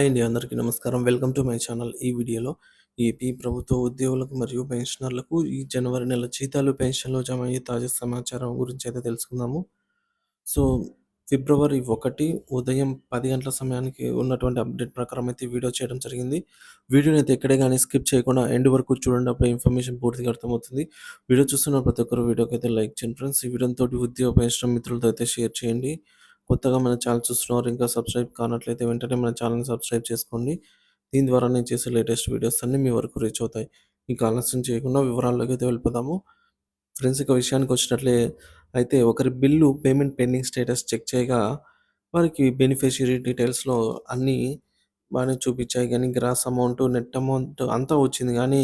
Hi అండి, అందరికీ నమస్కారం. Welcome to my channel. ఈ వీడియోలో ఏపీ ప్రభుత్వ ఉద్యోగులకు మరియు పెన్షనర్లకు ఈ జనవరి నెల జీతాలు, పెన్షన్లు జమ అయ్యే తాజా సమాచారం గురించి అయితే తెలుసుకుందాము. సో, ఫిబ్రవరి 1 ఉదయం 10 గంటల సమయానికి ఉన్నటువంటి అప్డేట్ ప్రకారం అయితే ఈ వీడియో చేయడం జరిగింది. వీడియోని అయితే ఎక్కడే గాని స్కిప్ చేయకుండా ఎండ్ వరకు చూడండి. అప్పుడే ఇన్ఫర్మేషన్ పూర్తిగా అర్థమవుతుంది. వీడియో చూస్తున్న ప్రతి ఒక్కరు వీడియోకి అయితే లైక్ చేయండి ఫ్రెండ్స్. ఈ వీడియోని తోటి ఉద్యోగ పెన్షన్ మిత్రులతో అయితే షేర్ చేయండి. కొత్తగా మన ఛానల్ చూస్తున్నవారు ఇంకా సబ్స్క్రైబ్ కానట్లయితే వెంటనే మన ఛానల్‌ని సబ్స్క్రైబ్ చేసుకోండి. దీని ద్వారా నేను చేసే లేటెస్ట్ వీడియోస్ అన్నీ మీ వరకు రీచ్ అవుతాయి. ఇంకా ఆలస్యం చేయకుండా వివరాల్లోకి అయితే వెళ్ళిపోదాము. ఫ్రెండ్స్, ఇక విషయానికొచ్చినట్లే అయితే ఒకరి bill payment pending status check చేయగా వారికి బెనిఫిషియరీ డీటెయిల్స్‌లో అన్నీ బానే చూపించాయి గానీ గ్రాస్ అమౌంట్, నెట్ అమౌంట్ అంతా వచ్చింది గానీ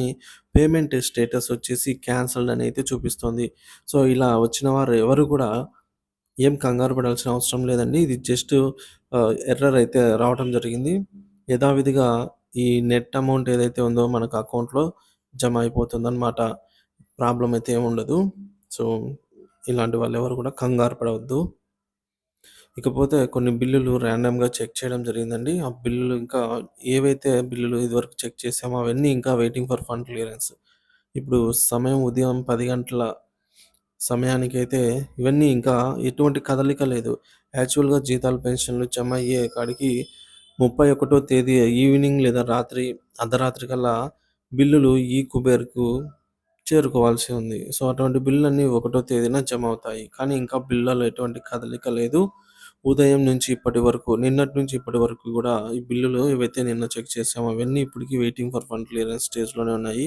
పేమెంట్ స్టేటస్ వచ్చేసి క్యాన్సెల్డ్ అని అయితే చూపిస్తోంది. సో, ఇలా వచ్చిన వారు ఎవరు కూడా ఏం కంగారు పడాల్సిన అవసరం లేదండి. ఇది జస్ట్ ఎర్రర్ అయితే రావటం జరిగింది. యథావిధిగా ఈ నెట్ అమౌంట్ ఏదైతే ఉందో మనకు అకౌంట్‌లో జమ అయిపోతుందనమాట. ప్రాబ్లమ్ అయితే ఏముండదు. సో, ఇలాంటి వాళ్ళెవరు కూడా కంగారు పడవద్దు. ఇకపోతే కొన్ని బిల్లులు ర్యాండమ్‌గా చెక్ చేయడం జరిగిందండి. ఆ బిల్లులు ఇంకా ఏవైతే బిల్లులు ఇదివరకు చెక్ చేసామో అవన్నీ ఇంకా వెయిటింగ్ ఫర్ ఫండ్ క్లియరెన్స్. ఇప్పుడు సమయం ఉదయం 10 గంటల సమయానికైతే ఇవన్నీ ఇంకా ఎటువంటి కదలిక లేదు. యాక్చువల్‌గా జీతాలు, పెన్షన్‌లు జమ అయ్యే కాడికి 31 తేదీ ఈవినింగ్ లేదా రాత్రి అర్ధరాత్రి కల్లా బిల్లులు కుబేర్‌కు చేరుకోవాల్సి ఉంది. సో, అటువంటి బిల్లులన్నీ 1 తేదీన జమ అవుతాయి. కానీ ఇంకా బిల్లులలో ఎటువంటి కదలిక లేదు. ఉదయం నుంచి ఇప్పటి వరకు, నిన్నటి నుంచి ఇప్పటి వరకు గూడా ఈ బిల్లులు ఏవైతే నిన్న చెక్ చేసామో అవన్నీ ఇప్పటికి వెయిటింగ్ ఫర్ ఫండ్ క్లియరెన్స్ స్టేజ్‌లోనే ఉన్నాయి.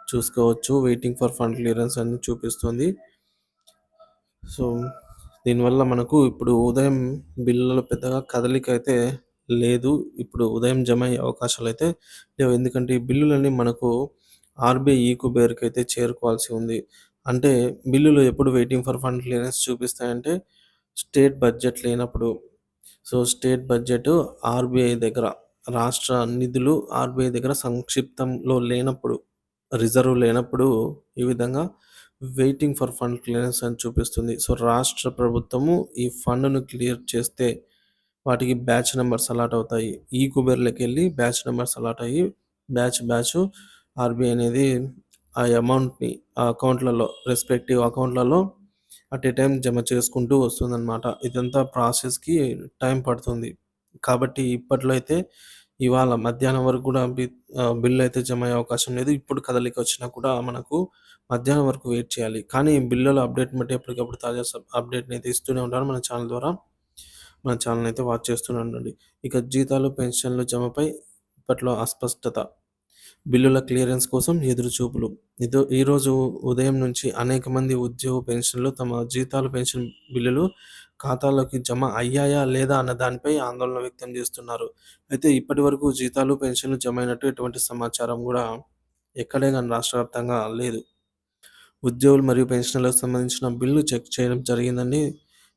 చూసుకోవచ్చు. వెయిటింగ్ ఫర్ ఫండ్ క్లియరెన్స్ అని చూపిస్తుంది. సో, దీనివల్ల మనకు ఇప్పుడు ఉదయం బిల్లులో పెద్దగా కదలిక అయితే లేదు. ఇప్పుడు ఉదయం జమ అయ్యే అవకాశాలైతే లేవు. ఎందుకంటే ఈ బిల్లులన్నీ మనకు ఆర్‌బీఐ కుబేర్‌కైతే చేరుకోవాల్సి ఉంది. అంటే బిల్లులు ఎప్పుడు వెయిటింగ్ ఫర్ ఫండ్ క్లియరెన్స్ చూపిస్తాయంటే స్టేట్ బడ్జెట్ లేనప్పుడు. సో, స్టేట్ బడ్జెట్ ఆర్‌బీఐ దగ్గర, రాష్ట్ర నిధులు ఆర్‌బీఐ దగ్గర సంక్షిప్తంలో లేనప్పుడు, రిజర్వ్ లేనప్పుడు ఈ విధంగా వెయిటింగ్ ఫర్ ఫండ్ క్లియరెన్స్ అని చూపిస్తుంది. సో, రాష్ట్ర ప్రభుత్వము ఈ ఫండ్‌ను క్లియర్ చేస్తే వాటికి బ్యాచ్ నంబర్స్ అలాట్ అవుతాయి. కుబేర్‌లోకెళ్ళి బ్యాచ్ నంబర్స్ అలాట్ అయ్యి బ్యాచ్ ఆర్‌బీఐ అనేది ఆ అమౌంట్‌ని ఆ అకౌంట్‌లలో, రెస్పెక్టివ్ అకౌంట్‌లలో అట్ ఎ టైమ్ జమ చేసుకుంటూ వస్తుందనమాట. ఇదంతా ప్రాసెస్‌కి టైం పడుతుంది. కాబట్టి ఇప్పట్లో అయితే ఇవాళ మధ్యాహ్నం వరకు గూడా బిల్ అయితే జమ అయ్యే అవకాశం లేదు. ఇప్పుడు కదలిక వచ్చినా కూడా మనకు మధ్యాహ్నం వరకు వెయిట్ చేయాలి. కానీ బిల్లుల అప్డేట్‌ని బట్టి ఎప్పటికప్పుడు తాజా అప్డేట్‌ని అయితే ఇస్తూనే ఉంటాను మన ఛానల్ ద్వారా. మన ఛానల్‌ని అయితే వాచ్ చేస్తూనే ఉండండి. ఇక జీతాలు, పెన్షన్‌లు జమపై ఇప్పట్లో అస్పష్టత. బిల్లుల క్లియరెన్స్ కోసం ఎదురుచూపులు. ఈరోజు ఉదయం నుంచి అనేక మంది ఉద్యోగ పెన్షన్‌లు తమ జీతాలు, పెన్షన్ బిల్లులు ఖాతాలోకి జమ అయ్యాయా లేదా అన్న దానిపై ఆందోళన వ్యక్తం చేస్తున్నారు. అయితే ఇప్పటివరకు జీతాలు, పెన్షన్‌లు జమ అయినట్టు ఎటువంటి సమాచారం గూడా ఎక్కడే గాని రాష్ట్ర వ్యాప్తంగా లేదు. ఉద్యోగులు మరియు పెన్షనర్లకు సంబంధించిన బిల్లు చెక్ చేయడం జరిగిందండి.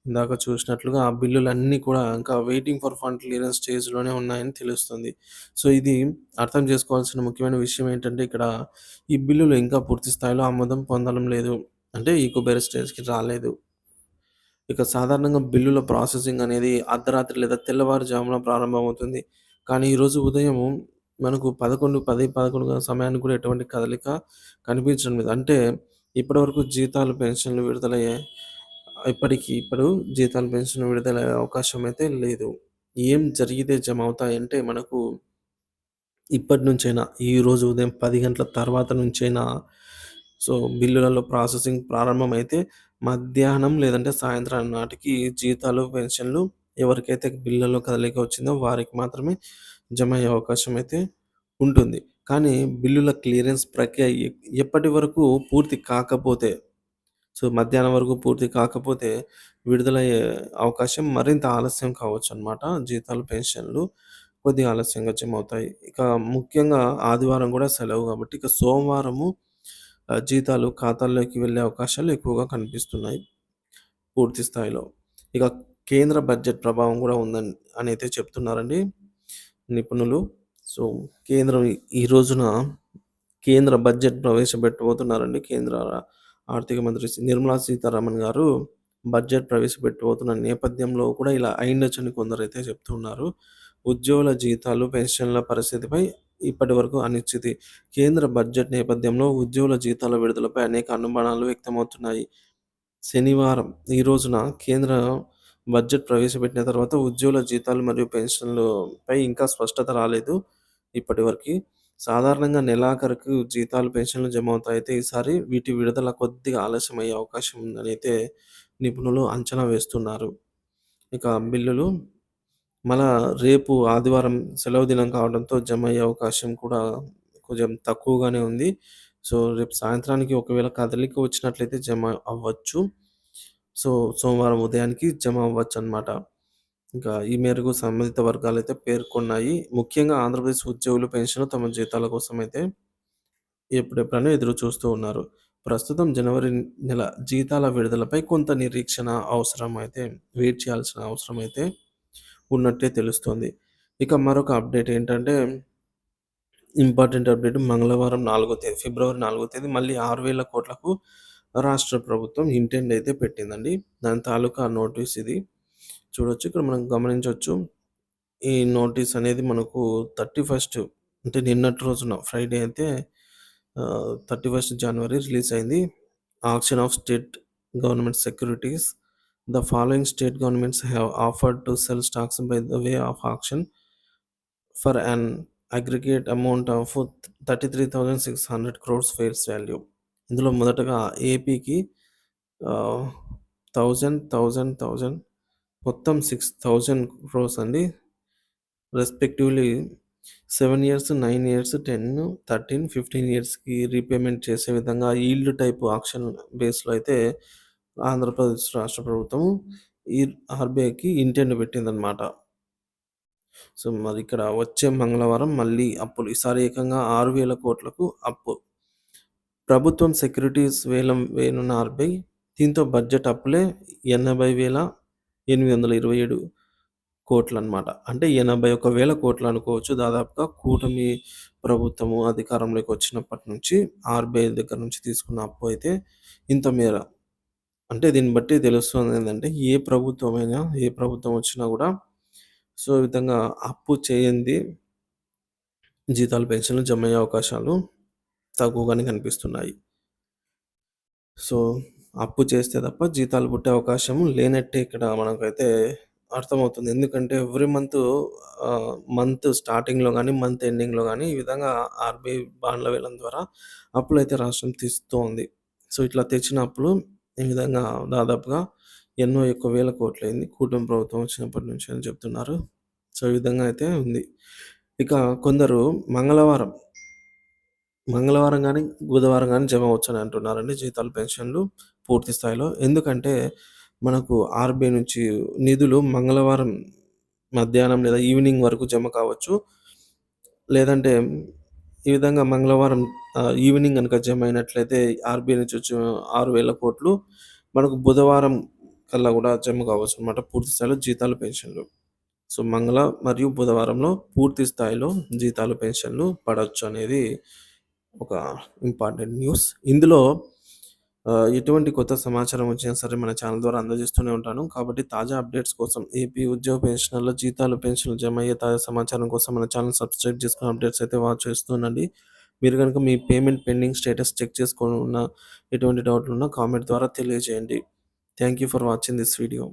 ఇందాక చూసినట్లుగా ఆ బిల్లులన్నీ కూడా ఇంకా వెయిటింగ్ ఫర్ ఫండ్ క్లియరెన్స్ స్టేజ్‌లోనే ఉన్నాయని తెలుస్తుంది. సో, ఇది అర్థం చేసుకోవాల్సిన ముఖ్యమైన విషయం ఏంటంటే ఇక్కడ ఈ బిల్లులు ఇంకా పూర్తి స్థాయిలో ఆమోదం పొందడం లేదు. అంటే కుబేర స్టేజ్‌కి రాలేదు. ఇక సాధారణంగా బిల్లుల ప్రాసెసింగ్ అనేది అర్ధరాత్రి లేదా తెల్లవారుజామున ప్రారంభమవుతుంది. కానీ ఈరోజు ఉదయము మనకు 11 సమయానికి కూడా ఎటువంటి కదలిక కనిపించడం లేదు. అంటే ఇప్పటివరకు జీతాలు, పెన్షన్‌లు విడుదలయ్యాయి. ఇప్పుడు జీతాలు, పెన్షన్‌లు విడుదలయ్యే అవకాశం అయితే లేదు. ఏం జరిగితే జమ అవుతాయంటే మనకు ఇప్పటి నుంచైనా, ఈరోజు ఉదయం 10 గంటల తర్వాత నుంచైనా సో, బిల్లులలో ప్రాసెసింగ్ ప్రారంభమైతే మధ్యాహ్నం లేదంటే సాయంత్రం నాటికి జీతాలు, పెన్షన్‌లు ఎవరికైతే బిల్లులో కదలిక వచ్చిందో వారికి మాత్రమే జమ అయ్యే అవకాశం అయితే ఉంటుంది. కానీ బిల్లుల క్లియరెన్స్ ప్రక్రియ ఎప్పటి వరకు పూర్తి కాకపోతే, సో, మధ్యాహ్నం వరకు పూర్తి కాకపోతే విడుదలయ్యే అవకాశం మరింత ఆలస్యం కావచ్చనమాట. జీతాలు, పెన్షన్‌లు కొద్దిగా ఆలస్యంగా జమవుతాయి. ఇక ముఖ్యంగా ఆదివారం గూడా సెలవు గాబట్టి, ఇక సోమవారము జీతాలు ఖాతాల్లోకి వెళ్ళే అవకాశాలు ఎక్కువగా కనిపిస్తున్నాయి పూర్తి స్థాయిలో. ఇక కేంద్ర బడ్జెట్ ప్రభావం గూడా ఉందని అనైతే చెప్తున్నారండి నిపుణులు. సో, కేంద్రం ఈ రోజున కేంద్ర బడ్జెట్ ప్రవేశపెట్టబోతున్నారండి. కేంద్ర ఆర్థిక మంత్రి నిర్మలా సీతారామన్ గారు బడ్జెట్ ప్రవేశపెట్టబోతున్న నేపథ్యంలో కూడా ఇలా అయిండొచ్చని కొందరైతే చెప్తున్నారు. ఉద్యోగుల జీతాలు, పెన్షన్ల పరిస్థితిపై ఇప్పటివరకు అనిశ్చితి. కేంద్ర బడ్జెట్ నేపథ్యంలో ఉద్యోగుల జీతాల విడుదలపై అనేక అనుమానాలు వ్యక్తమవుతున్నాయి. శనివారం ఈ రోజున కేంద్ర బడ్జెట్ ప్రవేశపెట్టిన తర్వాత ఉద్యోగుల జీతాలు మరియు పెన్షన్‌లపై ఇంకా స్పష్టత రాలేదు ఇప్పటివరకి. సాధారణంగా నెలాఖరుకు జీతాలు, పెన్షన్‌లు జమ అవుతాయి. అయితే ఈసారి వీటి విడుదల కొద్దిగా ఆలస్యమయ్యే అవకాశం ఉందనైతే నిపుణులు అంచనా వేస్తున్నారు. ఇక బిల్లులు మళ్ళా రేపు ఆదివారం సెలవు దినం కావడంతో జమ అయ్యే అవకాశం కూడా కొంచెం తక్కువగానే ఉంది. సో, రేపు సాయంత్రానికి ఒకవేళ కదలిక వచ్చినట్లయితే జమ అవ్వచ్చు. సో, సోమవారం ఉదయానికి జమ అవ్వచ్చనమాట. ఇంకా ఈ మేరకు సంబంధిత వర్గాలైతే పేర్కొన్నాయి. ముఖ్యంగా ఆంధ్రప్రదేశ్ ఉద్యోగులు, పెన్షన్‌లు తమ జీతాల కోసమైతే ఎప్పుడెప్పుడని ఎదురు చూస్తూ ఉన్నారు. ప్రస్తుతం జనవరి నెల జీతాల విడుదలపై కొంత నిరీక్షణ అవసరమైతే వెయిట్ చేయాల్సిన అవసరమైతే ఉన్నట్టే తెలుస్తోంది. ఇక మరొక అప్డేట్ ఏంటంటే ఇంపార్టెంట్ అప్డేట్ మంగళవారం 4 తేదీ ఫిబ్రవరి 4 తేదీ మళ్ళీ 6,000 కోట్లకు రాష్ట్ర ప్రభుత్వం ఇంటెండ్ అయితే పెట్టిందండి. దాని తాలూకా నోటీస్ ఇది. చూడొచ్చు ఇక్కడ మనం గమనించొచ్చు. ఈ నోటీస్ అనేది మనకు 31 అంటే నిన్నటి రోజున ఫ్రైడే అయితే 31 జనవరి రిలీజ్ అయింది. Auction of state government securities. The following state governments have offered to sell stocks by the way of auction for an aggregate amount of 33,600 crores face value. ఇందులో మొదటగా ఏపీకి 1000 మొత్తం 6,000 క్రోర్స్ అండి. రెస్పెక్టివ్లీ 7 ఇయర్స్, 9 ఇయర్స్, 10, 13, 15 ఇయర్స్‌కి repayment చేసే విధంగా yield type auction బేస్‌లో అయితే ఆంధ్రప్రదేశ్ రాష్ట్ర ప్రభుత్వం ఈ ఆర్‌బీఐకి ఇంటెండ్ పెట్టిందనమాట. సో, మరిక్కడ వచ్చే మంగళవారం మళ్ళీ అప్పులు. ఈసారి ఏకంగా 6,000 కోట్లకు అప్పు. ప్రభుత్వం సెక్యూరిటీస్ వేలం వేయనున్న ఆర్‌బీఐ. దీంతో బడ్జెట్ అప్పులే 80,827 కోట్లనమాట. అంటే 81,000 కోట్లు అనుకోవచ్చు. దాదాపుగా కూటమి ప్రభుత్వము అధికారంలోకి వచ్చినప్పటి నుంచి ఆర్‌బీఐ దగ్గర నుంచి తీసుకున్న అప్పు అయితే ఇంత మేర. అంటే దీన్ని బట్టి తెలుస్తుందేందంటే ఏ ప్రభుత్వమైనా, ఏ ప్రభుత్వం వచ్చినా గూడా సో, ఈ విధంగా అప్పు చేయంది జీతాలు, పెన్షన్‌లు జమయ్యే అవకాశాలు తక్కువగానే కనిపిస్తున్నాయి. సో, అప్పు చేస్తే తప్ప జీతాలు పుట్టే అవకాశం లేనట్టే ఇక్కడ మనకైతే అర్థమవుతుంది. ఎందుకంటే ఎవ్రీ మంత్ స్టార్టింగ్‌లో గాని, మంత్ ఎండింగ్‌లో గాని ఈ విధంగా ఆర్‌బీఐ బాండ్ల వేలం ద్వారా అప్పులైతే రాష్ట్రం తీస్తోంది. సో, ఇట్లా తెచ్చిన అప్పులు ఈ విధంగా దాదాపుగా ఎన్నో ఎక్కువ వేల కోట్లయింది. కూటమి ప్రభుత్వం వచ్చినప్పటి నుంచి అని చెప్తున్నారు. సో, ఈ విధంగా అయితే ఉంది. ఇక కొందరు మంగళవారం మంగళవారం గాని, బుధవారం గాని జమ అవ్వచ్చని అంటున్నారండి జీతాలు, పెన్షన్‌లు పూర్తి స్థాయిలో. ఎందుకంటే, మనకు ఆర్‌బీఐ నుంచి నిధులు మంగళవారం మధ్యాహ్నం లేదా ఈవినింగ్ వరకు జమ కావచ్చు. లేదంటే ఈ విధంగా మంగళవారం ఈవినింగ్ గనుక జమ అయినట్లయితే ఆర్‌బీఐ నుంచి వచ్చే 6,000 కోట్లు మనకు బుధవారం కల్లా గూడా జమ కావచ్చనమాట పూర్తి స్థాయిలో జీతాలు, పెన్షన్‌లు. సో, మరియు బుధవారంలో పూర్తి స్థాయిలో జీతాలు, పెన్షన్‌లు పడొచ్చు అనేది ఒక ఇంపార్టెంట్ న్యూస్. ఇందులో ఎటువంటి కొత్త సమాచారం వచ్చినా సరే మన ఛానల్ ద్వారా అందజేస్తూనే ఉంటాను. కాబట్టి తాజా అప్డేట్స్ కోసం ఏపీ ఉద్యోగ పెన్షనర్ల జీతాలు, పెన్షన్‌లు జమ అయ్యే తాజా సమాచారం కోసం మన ఛానల్ సబ్స్క్రైబ్ చేసుకొని అప్డేట్స్ అయితే వాచ్ చేస్తూ ఉండండి. మీరు గనుక మీ పేమెంట్ పెండింగ్ స్టేటస్ చెక్ చేసుకోనున్న ఎటువంటి డౌట్లున్నా కామెంట్ ద్వారా తెలియజేయండి. Thank you for watching this video.